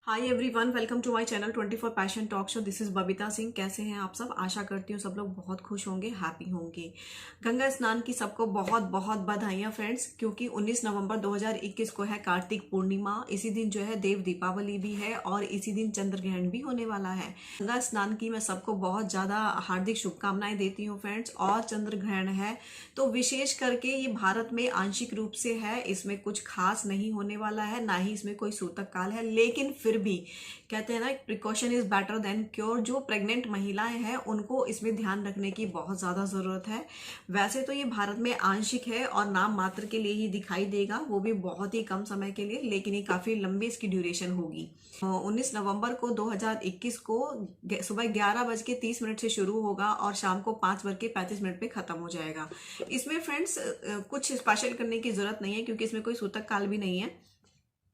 Hi everyone, welcome to my channel 24 passion talk show. This is Babita Singh. कैसे हैं आप सब? आशा करती हूँ सब लोग बहुत खुश होंगे, हैप्पी होंगे। गंगा स्नान की सबको बहुत बहुत बधाइयाँ फ्रेंड्स, क्योंकि 19 नवंबर 2021 को है कार्तिक पूर्णिमा। इसी दिन जो है देव दीपावली भी है और इसी दिन चंद्र ग्रहण भी होने वाला है। गंगा स्नान की मैं सबको बहुत ज़्यादा हार्दिक शुभकामनाएं देती हूँ फ्रेंड्स। और चंद्र ग्रहण है तो विशेष करके ये भारत में आंशिक रूप से है, इसमें कुछ खास नहीं होने वाला है, ना ही इसमें कोई सूतक काल है। लेकिन फिर भी कहते हैं ना, precaution is better than cure. जो प्रेग्नेंट महिलाएं हैं उनको इसमें ध्यान रखने की बहुत ज्यादा जरूरत है। वैसे तो ये भारत में आंशिक है और नाम मात्र के लिए ही दिखाई देगा, वो भी बहुत ही कम समय के लिए, लेकिन ये काफी लंबी इसकी ड्यूरेशन होगी। 19 नवंबर को 2021 को सुबह 11:30 से शुरू होगा और शाम को 5:35 पे खत्म हो जाएगा। इसमें फ्रेंड्स कुछ स्पेशल करने की जरूरत नहीं है, क्योंकि इसमें कोई सूतक काल भी नहीं है।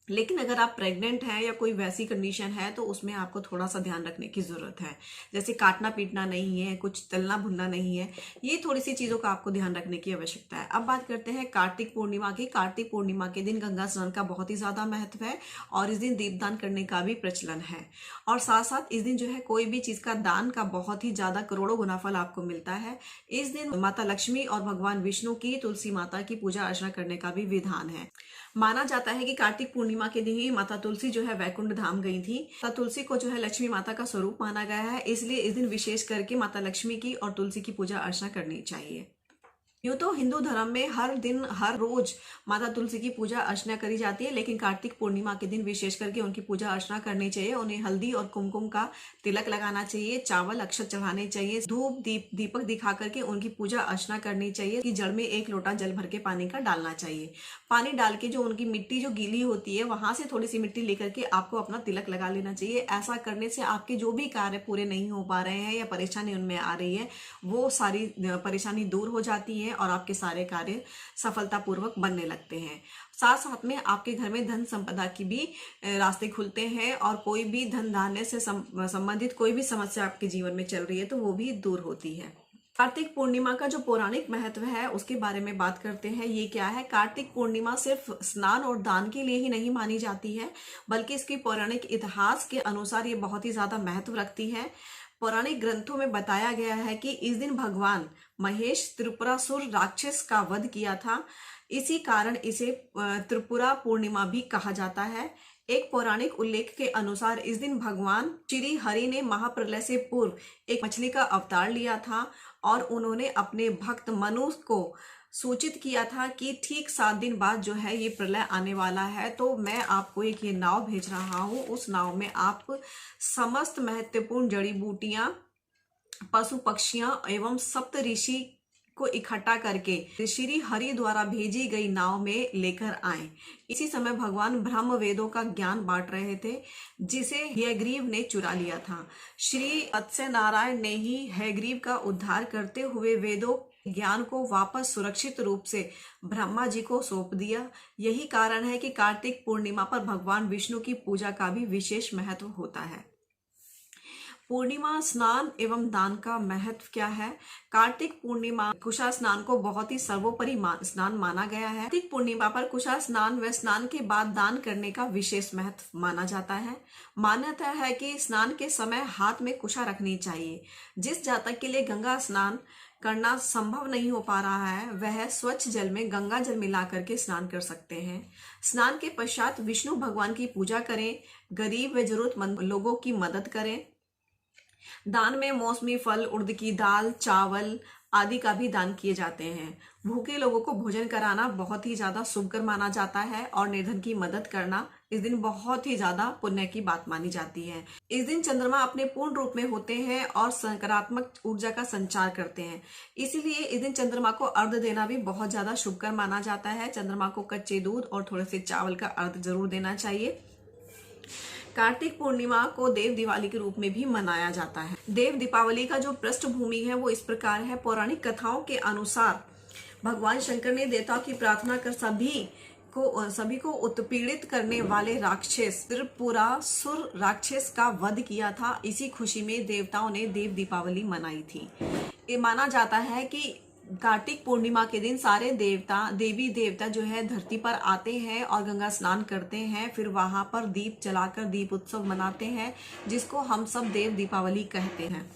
लेकिन अगर आप प्रेग्नेंट हैं या कोई वैसी कंडीशन है तो उसमें आपको थोड़ा सा ध्यान रखने की जरूरत है। जैसे काटना पीटना नहीं है, कुछ तलना भुनना नहीं है, ये थोड़ी सी चीजों का आपको ध्यान रखने की आवश्यकता है। अब बात करते हैं कार्तिक पूर्णिमा की। कार्तिक पूर्णिमा के दिन गंगा स्नान का बहुत ही ज्यादा महत्व है और इस दिन दीपदान करने का भी प्रचलन है। और साथ साथ इस दिन जो है कोई भी चीज का दान का बहुत ही ज्यादा करोड़ों गुना फल आपको मिलता है। इस दिन माता लक्ष्मी और भगवान विष्णु की, तुलसी माता की पूजा अर्चना करने का भी विधान है। माना जाता है कि कार्तिक पूर्णिमा के दिन ही माता तुलसी जो है वैकुंठ धाम गई थी। माता तुलसी को जो है लक्ष्मी माता का स्वरूप माना गया है, इसलिए इस दिन विशेष करके माता लक्ष्मी की और तुलसी की पूजा अर्चना करनी चाहिए। यूं तो हिंदू धर्म में हर दिन हर रोज माता तुलसी की पूजा अर्चना करी जाती है, लेकिन कार्तिक पूर्णिमा के दिन विशेष करके उनकी पूजा अर्चना करनी चाहिए। उन्हें हल्दी और कुमकुम का तिलक लगाना चाहिए, चावल अक्षत चढ़ाने चाहिए, धूप दीपक दिखा करके उनकी पूजा अर्चना करनी चाहिए कि जड़ में 1 लोटा जल भर के पानी का डालना चाहिए। पानी डाल के जो उनकी मिट्टी जो गीली होती है वहां से थोड़ी सी मिट्टी लेकर के आपको अपना तिलक लगा लेना चाहिए। ऐसा करने से आपके जो भी कार्य पूरे नहीं हो पा रहे हैं या परेशानी उनमें आ रही है, वो सारी परेशानी दूर हो जाती है और आपके सारे कार्य सफलतापूर्वक बनने लगते हैं। साथ साथ में आपके घर में धन संपदा की भी रास्ते खुलते हैं और कोई भी धन धान्य से संबंधित कोई भी समस्या आपके जीवन में चल रही है तो वो भी दूर होती है। कार्तिक पूर्णिमा का जो पौराणिक महत्व है उसके बारे में बात करते हैं। ये क्या है? कार्तिक पूर्णिमा सिर्फ स्नान और दान के लिए ही नहीं मानी जाती है, बल्कि इसकी पौराणिक इतिहास के अनुसार ये बहुत ही ज्यादा महत्व रखती है। पौराणिक ग्रंथों में बताया गया है कि इस दिन भगवान महेश त्रिपुरासुर राक्षस का वध किया था। इसी कारण इसे त्रिपुरा पूर्णिमा भी कहा जाता है। एक पौराणिक उल्लेख के अनुसार इस दिन भगवान श्री हरि ने महाप्रलय से पूर्व एक मछली का अवतार लिया था और उन्होंने अपने भक्त मनु को सूचित किया था कि ठीक 7 दिन बाद जो है ये प्रलय आने वाला है, तो मैं आपको एक ये नाव भेज रहा हूँ। उस नाव में आप समस्त महत्वपूर्ण जड़ी बूटियां, पशु पक्षियां एवं सप्त ऋषि को इकट्ठा करके श्री हरि द्वारा भेजी गई नाव में लेकर आए। इसी समय भगवान ब्रह्म वेदों का ज्ञान बांट रहे थे, जिसे हयग्रीव ने चुरा लिया था। श्री अत्स्य नारायण ने ही हयग्रीव का उद्धार करते हुए वेदों ज्ञान को वापस सुरक्षित रूप से ब्रह्मा जी को सौंप दिया। यही कारण है कि कार्तिक पूर्णिमा पर भगवान विष्णु की पूजा का भी विशेष महत्व होता है। पूर्णिमा स्नान एवं दान का महत्व क्या है? कार्तिक पूर्णिमा कुशा स्नान को बहुत ही सर्वोपरि स्नान माना गया है। कार्तिक पूर्णिमा पर कुशा स्नान व स्नान के बाद दान करने का विशेष महत्व माना जाता है। मान्यता है कि स्नान के समय हाथ में कुशा रखनी चाहिए। जिस जातक के लिए गंगा स्नान करना संभव नहीं हो पा रहा है, वह स्वच्छ जल में गंगा जल मिला करके स्नान कर सकते हैं। स्नान के पश्चात विष्णु भगवान की पूजा करें, गरीब व जरूरतमंद लोगों की मदद करें। दान में मौसमी फल, उड़द की दाल, चावल आदि का भी दान किए जाते हैं। भूखे लोगों को भोजन कराना बहुत ही ज्यादा शुभकर माना जाता है और निर्धन की मदद करना इस दिन बहुत ही ज्यादा पुण्य की बात मानी जाती है। इस दिन चंद्रमा अपने पूर्ण रूप में होते हैं और सकारात्मक ऊर्जा का संचार करते हैं, इसीलिए इस दिन चंद्रमा को अर्घ देना भी बहुत ज्यादा शुभकर माना जाता है। चंद्रमा को कच्चे दूध और थोड़े से चावल का अर्घ जरूर देना चाहिए। कार्तिक पूर्णिमा को देव दिवाली के रूप में भी मनाया जाता है। देव दीपावली का जो पृष्ठभूमि है वो इस प्रकार है। पौराणिक कथाओं के अनुसार भगवान शंकर ने देवताओं की प्रार्थना कर सभी को उत्पीड़ित करने वाले राक्षस त्रिपुरासुर राक्षस का वध किया था। इसी खुशी में देवताओं ने देव दीपावली मनाई थी। ये माना जाता है कि कार्तिक पूर्णिमा के दिन सारे देवी देवता जो है धरती पर आते हैं और गंगा स्नान करते हैं, फिर वहां पर दीप जलाकर दीप उत्सव मनाते हैं, जिसको हम सब देव दीपावली कहते हैं।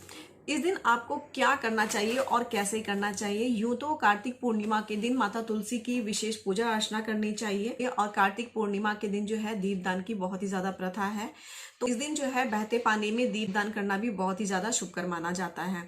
इस दिन आपको क्या करना चाहिए और कैसे करना चाहिए? यूं तो कार्तिक पूर्णिमा के दिन माता तुलसी की विशेष पूजा अर्चना करनी चाहिए और कार्तिक पूर्णिमा के दिन जो है दीपदान की बहुत ही ज्यादा प्रथा है। तो इस दिन जो है बहते पानी में दीपदान करना भी बहुत ही ज्यादा शुभकर माना जाता है।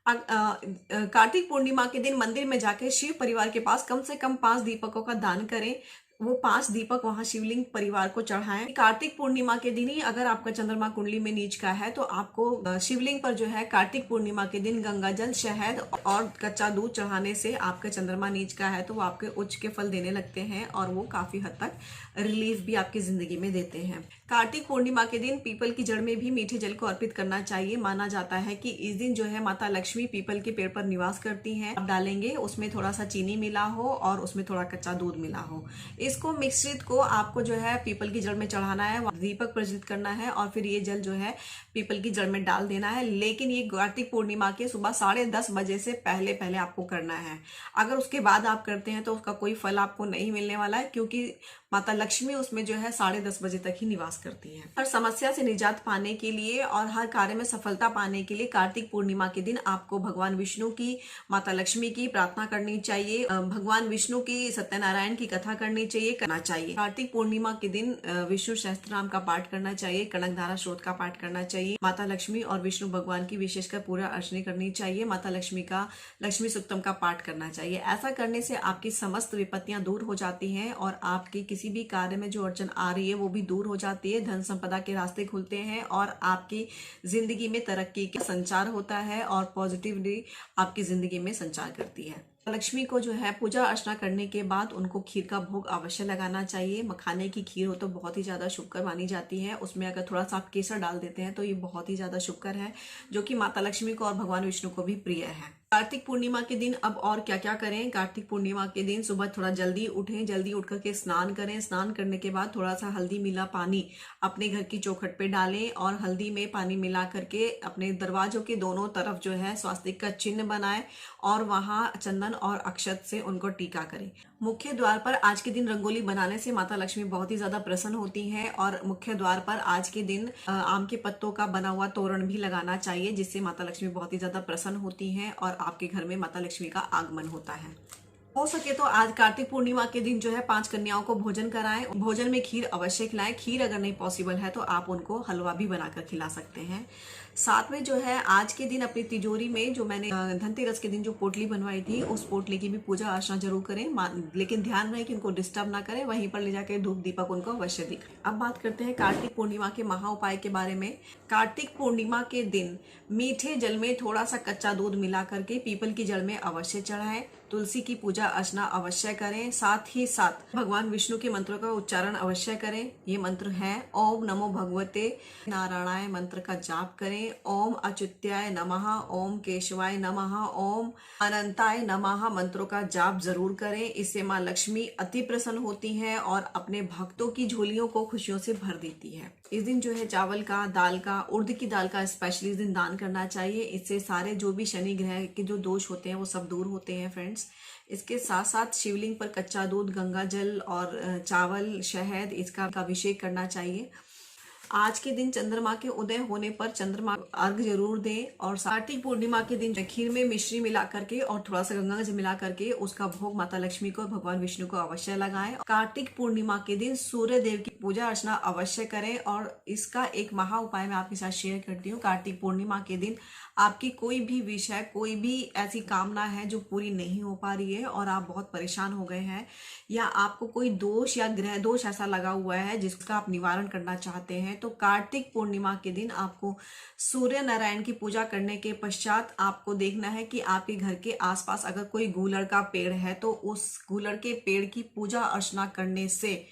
कार्तिक पूर्णिमा के दिन मंदिर में जाकर शिव परिवार के पास कम से कम 5 दीपकों का दान करें। वो 5 दीपक वहां शिवलिंग परिवार को चढ़ाएं। कार्तिक पूर्णिमा के दिन ही अगर आपका चंद्रमा कुंडली में नीच का है तो आपको शिवलिंग पर जो है कार्तिक पूर्णिमा के दिन गंगा जल, शहद और कच्चा दूध चढ़ाने से आपका चंद्रमा नीच का है तो वो आपके उच्च के फल देने लगते हैं और वो काफी हद तक रिलीफ भी आपकी जिंदगी में देते हैं। कार्तिक पूर्णिमा के दिन पीपल की जड़ में भी मीठे जल को अर्पित करना चाहिए। माना जाता है कि इस दिन जो है माता लक्ष्मी पीपल के पेड़ पर निवास करती हैं। आप डालेंगे उसमें थोड़ा सा चीनी मिला हो और उसमें थोड़ा कच्चा दूध मिला हो। इसको मिश्रित को आपको जो है पीपल की जड़ में चढ़ाना है, दीपक प्रज्वलित करना है और फिर ये जल जो है पीपल की जड़ में डाल देना है। लेकिन ये कार्तिक पूर्णिमा के सुबह 10:30 बजे से पहले पहले आपको करना है। अगर उसके बाद आप करते हैं तो उसका कोई फल आपको नहीं मिलने वाला है, क्योंकि माता लक्ष्मी उसमें जो है 10:30 बजे तक ही निवास करती है। हर समस्या से निजात पाने के लिए और हर कार्य में सफलता पाने के लिए कार्तिक पूर्णिमा के दिन आपको भगवान विष्णु की, माता लक्ष्मी की प्रार्थना करनी चाहिए। भगवान विष्णु की, सत्यनारायण की कथा करनी चाहिए, करना चाहिए। कार्तिक पूर्णिमा के दिन विष्णु सहस्त्रनाम का पाठ करना चाहिए, कनकधारा स्रोत का पाठ करना चाहिए। माता लक्ष्मी और विष्णु भगवान की विशेषकर पूजा अर्चना करनी चाहिए। माता लक्ष्मी का लक्ष्मी सूक्तम का पाठ करना चाहिए। ऐसा करने से आपकी समस्त विपत्तियां दूर हो जाती हैं और आपकी किसी भी कार्य में जो अड़चन आ रही है वो भी दूर हो जाती है। धन संपदा के रास्ते खुलते हैं और आपकी जिंदगी में तरक्की का संचार होता है और पॉजिटिवली आपकी जिंदगी में संचार करती है। लक्ष्मी को जो है पूजा अर्चना करने के बाद उनको खीर का भोग अवश्य लगाना चाहिए। मखाने की खीर हो तो बहुत ही ज्यादा शुभकर मानी जाती है। उसमें अगर थोड़ा सा आप केसर डाल देते हैं तो ये बहुत ही ज्यादा शुभकर है, जो कि माता लक्ष्मी को और भगवान विष्णु को भी प्रिय है। कार्तिक पूर्णिमा के दिन अब और क्या क्या करें? कार्तिक पूर्णिमा के दिन सुबह थोड़ा जल्दी उठें, जल्दी उठ करके स्नान करें। स्नान करने के बाद थोड़ा सा हल्दी मिला पानी अपने घर की चौखट पे डालें और हल्दी में पानी मिला करके अपने दरवाजों के दोनों तरफ जो है स्वास्तिक का चिन्ह बनाएं और वहां चंदन और अक्षत से उनको टीका करें। मुख्य द्वार पर आज के दिन रंगोली बनाने से माता लक्ष्मी बहुत ही ज्यादा प्रसन्न होती हैं और मुख्य द्वार पर आज के दिन आम के पत्तों का बना हुआ तोरण भी लगाना चाहिए, जिससे माता लक्ष्मी बहुत ही ज्यादा प्रसन्न होती हैं और आपके घर में माता लक्ष्मी का आगमन होता है। हो सके तो आज कार्तिक पूर्णिमा के दिन जो है 5 कन्याओं को भोजन कराएं। भोजन में खीर अवश्य खिलाएं। खीर अगर नहीं पॉसिबल है तो आप उनको हलवा भी बनाकर खिला सकते हैं। साथ में जो है आज के दिन अपनी तिजोरी में जो मैंने धनतेरस के दिन जो पोटली बनवाई थी उस पोटली की भी पूजा अर्चना जरूर करें, लेकिन ध्यान रहे कि उनको डिस्टर्ब ना करें। वहीं पर ले जाकर धूप दीपक उनको अवश्य दिखाएं। अब बात करते हैं कार्तिक पूर्णिमा के महा उपाय के बारे में। कार्तिक पूर्णिमा के दिन मीठे जल में थोड़ा सा कच्चा दूध मिला करके पीपल की जड़ में अवश्य चढ़ाएं। तुलसी की पूजा अर्चना अवश्य करें। साथ ही साथ भगवान विष्णु के मंत्रों का उच्चारण अवश्य करें। ये मंत्र है ओम नमो भगवते नारायणाय मंत्र का जाप करें। ओम अच्युत्याय नमः, ओम केशवाय नमः, ओम अनंताय नमः मंत्रों का जाप जरूर करें। इससे माँ लक्ष्मी अति प्रसन्न होती हैं और अपने भक्तों की झोलियों को खुशियों से भर देती है। इस दिन जो है चावल का, दाल का, उड़द की दाल का स्पेशली इस दिन दान करना चाहिए। इससे सारे जो भी शनि ग्रह के जो दोष होते हैं वो सब दूर होते हैं फ्रेंड्स। इसके साथ साथ शिवलिंग पर कच्चा दूध, गंगा जल और चावल, शहद इसका अभिषेक करना चाहिए। आज के दिन चंद्रमा के उदय होने पर चंद्रमा अर्घ जरूर दें और कार्तिक पूर्णिमा के दिन खीर में मिश्री मिला करके और थोड़ा सा गंगा जल मिला करके उसका भोग माता लक्ष्मी को और भगवान विष्णु को अवश्य लगाएं। कार्तिक पूर्णिमा के दिन सूर्य देव की पूजा अर्चना अवश्य करें और इसका एक महा उपाय मैं आपके साथ शेयर करती हूँ। कार्तिक पूर्णिमा के दिन आपकी कोई भी विषय, कोई भी ऐसी कामना है जो पूरी नहीं हो पा रही है और आप बहुत परेशान हो गए हैं, या आपको कोई दोष या ग्रह दोष ऐसा लगा हुआ है जिसका आप निवारण करना चाहते हैं, तो कार्तिक पूर्णिमा के दिन आपको सूर्य नारायण की पूजा करने के पश्चात आपको देखना है कि आपके घर के आसपास अगर कोई गूलर का पेड़ है तो उस गूलर के पेड़ की पूजा अर्चना करने से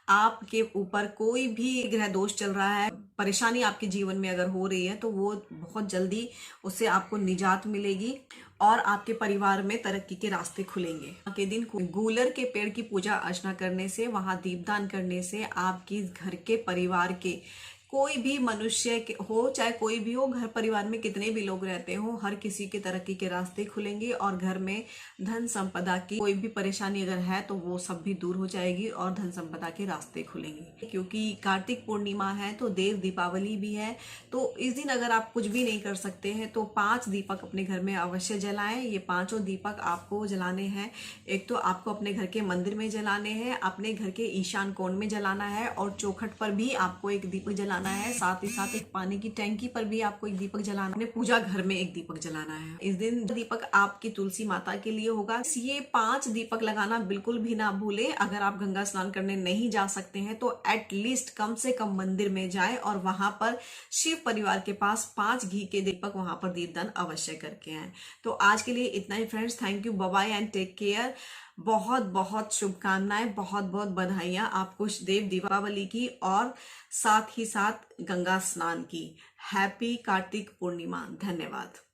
आपके ऊपर कोई भी ग्रह दोष चल रहा है, परेशानी आपके जीवन में अगर हो रही है तो वो बहुत जल्दी उससे आपको निजात मिलेगी और आपके परिवार में तरक्की के रास्ते खुलेंगे। के दिन गूलर के पेड़ की पूजा अर्चना करने से, वहां दीपदान करने से आपकी घर के परिवार के कोई भी मनुष्य हो, चाहे कोई भी हो, घर परिवार में कितने भी लोग रहते हो, हर किसी के तरक्की के रास्ते खुलेंगे और घर में धन संपदा की कोई भी परेशानी अगर है तो वो सब भी दूर हो जाएगी और धन संपदा के रास्ते खुलेंगे। क्योंकि कार्तिक पूर्णिमा है तो देव दीपावली भी है, तो इस दिन अगर आप कुछ भी नहीं कर सकते हैं तो 5 दीपक अपने घर में अवश्य जलाएं। ये 5 दीपक आपको जलाने हैं। एक तो आपको अपने घर के मंदिर में जलाने हैं, अपने घर के ईशान कोण में जलाना है और चौखट पर भी आपको एक दीपक जलाना है। साथ ही साथ एक पानी की टैंकी पर भी आपको एक दीपक जलाना है। अपने पूजा घर में एक दीपक जलाना है। इस दिन दीपक आपकी तुलसी माता के लिए होगा। ये 5 दीपक लगाना बिल्कुल भी ना भूले। अगर आप गंगा स्नान करने नहीं जा सकते हैं तो एटलीस्ट कम से कम मंदिर में जाए और वहां पर शिव परिवार के पास 5 घी के दीपक वहां पर दीपदान अवश्य करके आए। तो आज के लिए इतना ही friends. Thank you, bye bye and take care. बहुत बहुत शुभकामनाएं, बहुत बहुत बधाइयां आपको देव दीपावली की और साथ ही साथ गंगा स्नान की। हैप्पी कार्तिक पूर्णिमा। धन्यवाद।